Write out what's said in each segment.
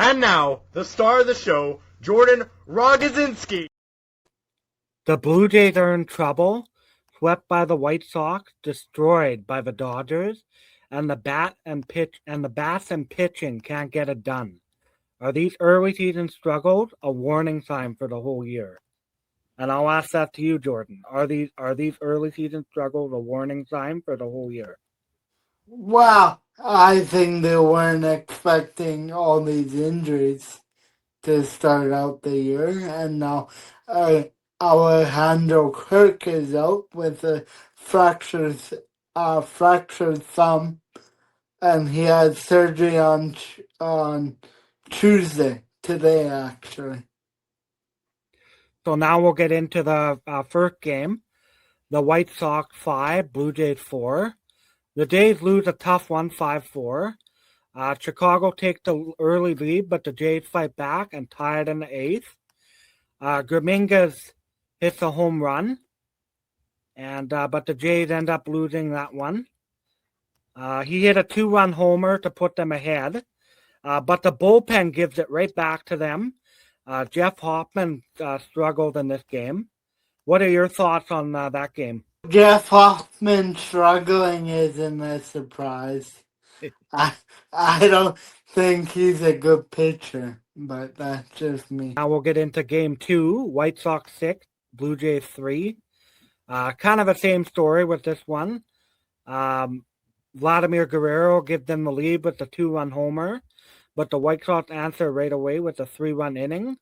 And now, the star of the show, Jordan Rogozinski. The Blue Jays are in trouble, swept by the White Sox, destroyed by the Dodgers, and the bats and pitching can't get it done. Are these early season struggles a warning sign for the whole year? And I'll ask that to you, Jordan. Are these early season struggles a warning sign for the whole year? Well, I think they weren't expecting all these injuries to start out the year, and now Alejandro Kirk is out with a fractured thumb, and he had surgery on Tuesday, today actually. So now we'll get into the first game. The White Sox 5, Blue Jays 4. The Jays lose a tough one, 5-4. Chicago takes the early lead, but the Jays fight back and tie it in the eighth. Dominguez hits a home run, but the Jays end up losing that one. He hit a 2-run homer to put them ahead, but the bullpen gives it right back to them. Jeff Hoffman struggled in this game. What are your thoughts on that game? Jeff Hoffman struggling isn't a surprise. I don't think he's a good pitcher, but that's just me. Now we'll get into game 2, White Sox 6, Blue Jays 3. Kind of the same story with this one. Vladimir Guerrero gives them the lead with the 2-run homer, but the White Sox answer right away with a 3-run inning.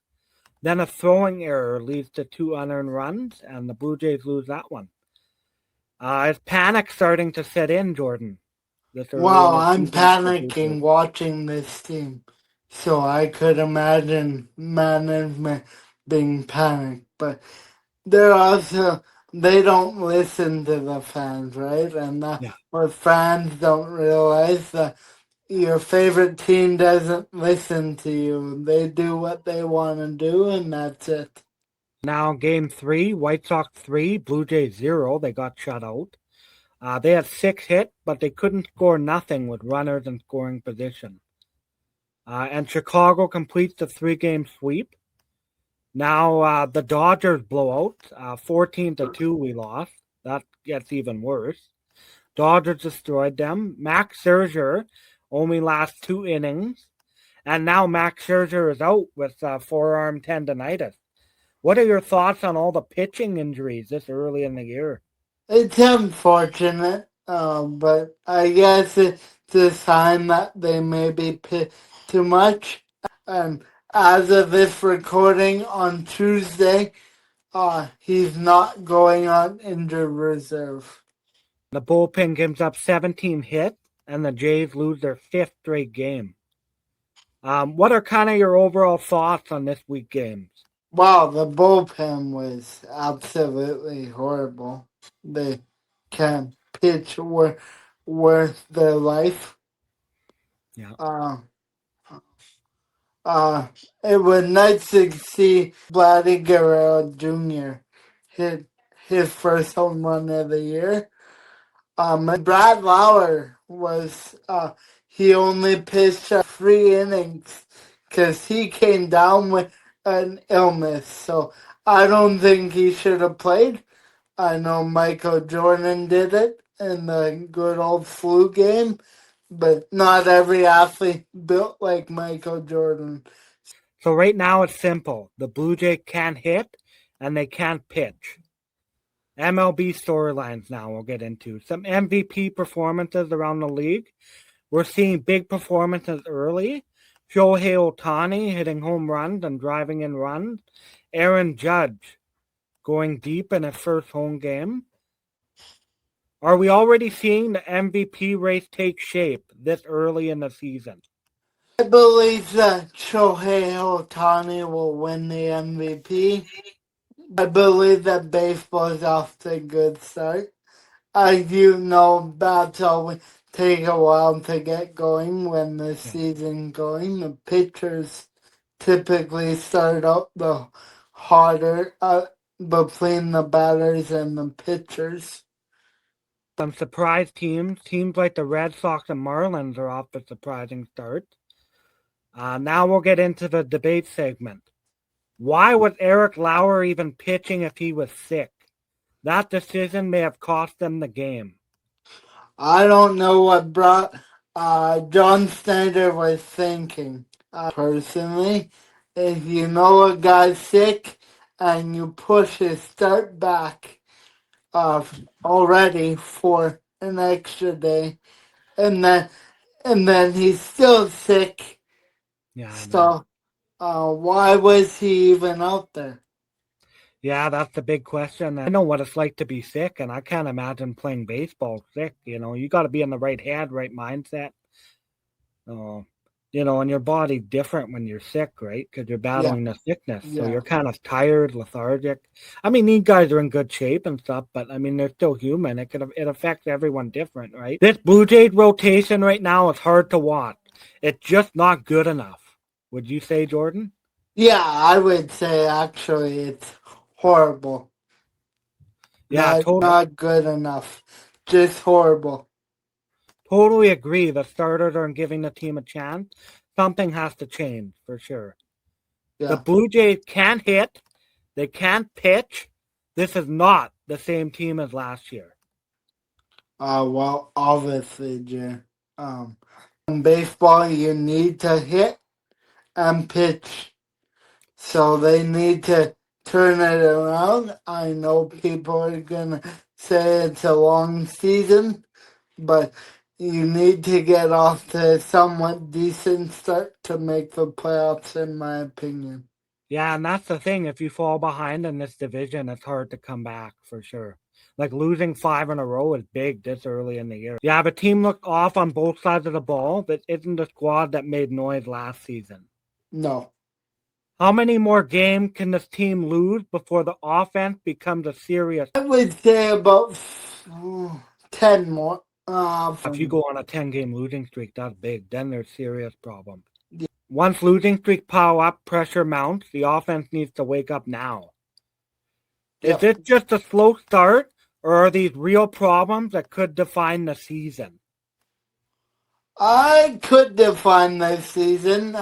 Then a throwing error leads to 2 unearned runs, and the Blue Jays lose that one. Is panic starting to set in, Jordan? Well, I'm panicking watching this team, so I could imagine management being panicked. But they don't listen to the fans, right? And what fans don't realize that your favorite team doesn't listen to you. They do what they want to do, and that's it. Now game 3, White Sox 3, Blue Jays 0. They got shut out. They had 6 hits, but they couldn't score nothing with runners in scoring position. And Chicago completes the 3-game sweep. Now the Dodgers blow out. 14-2 we lost. That gets even worse. Dodgers destroyed them. Max Scherzer only lasts 2 innings. And now Max Scherzer is out with forearm tendonitis. What are your thoughts on all the pitching injuries this early in the year? It's unfortunate, but I guess it's a sign that they maybe pitch too much. And as of this recording on Tuesday, he's not going on injured reserve. The bullpen gives up 17 hits, and the Jays lose their 5th straight game. What are kind of your overall thoughts on this week's games? Wow, the bullpen was absolutely horrible. They can't pitch worth their life. Yeah. It was nice to see Vlad Guerrero Jr. hit his first home run of the year. Brad Lauer was he only pitched 3 innings because he came down with an illness, so I don't think he should have played. I know Michael Jordan did it in the good old flu game, but not every athlete built like Michael Jordan. So right now it's simple. The Blue Jays can't hit and they can't pitch. MLB storylines now we'll get into. Some MVP performances around the league. We're seeing big performances early. Shohei Ohtani hitting home runs and driving in runs. Aaron Judge going deep in his first home game. Are we already seeing the MVP race take shape this early in the season? I believe that Shohei Ohtani will win the MVP. I believe that baseball is off to a good start. I do know bats always take a while to get going when the season's going. The pitchers typically start up the harder between the batters and the pitchers. Some surprise teams like the Red Sox and Marlins are off to surprising starts. Now we'll get into the debate segment. Why was Eric Lauer even pitching if he was sick? That decision may have cost them the game. I don't know what John Snyder was thinking. Personally, if you know a guy's sick and you push his start back already for an extra day, and then he's still sick. Yeah, I know. So, why was he even out there? Yeah, that's the big question. I know what it's like to be sick, and I can't imagine playing baseball sick. You got to be in the right head, right mindset. And your body's different when you're sick, right? Because you're Yeah, battling the sickness. So yeah. you're kind of tired, lethargic. I mean, these guys are in good shape and stuff, but I mean, they're still human. It affects everyone different, right? This Blue Jays rotation right now is hard to watch. It's just not good enough. Would you say, Jordan? Yeah, I would say actually it's horrible. Yeah, Not good enough. Just horrible. totally agree. The starters aren't giving the team a chance. Something has to change for sure. The Yeah. Blue Jays can't hit. They can't pitch. This is not the same team as last year. Well, obviously, Jay. In baseball, you need to hit and pitch. So they need to turn it around. I know people are going to say it's a long season, but you need to get off to a somewhat decent start to make the playoffs, in my opinion. Yeah, and that's the thing. If you fall behind in this division, it's hard to come back for sure. Like losing 5 in a row is big this early in the year. Yeah, the team looked off on both sides of the ball, but isn't the squad that made noise last season. No. How many more games can this team lose before the offense becomes a serious? I would say about 10 more. If you go on a 10-game losing streak, that's big. Then there's serious problems. Once losing streak pile up, pressure mounts. The offense needs to wake up now. Is it just a slow start, or are these real problems that could define the season? I could define this season.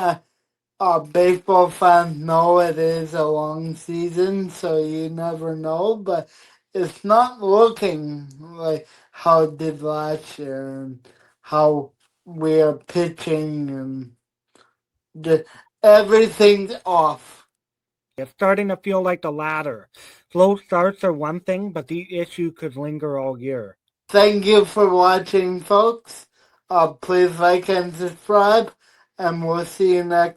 Baseball fans know it is a long season, so you never know, but it's not looking like how it did last year and how we are pitching and everything's off. It's starting to feel like the latter. Slow starts are one thing, but the issue could linger all year. Thank you for watching, folks. Please like and subscribe, and we'll see you next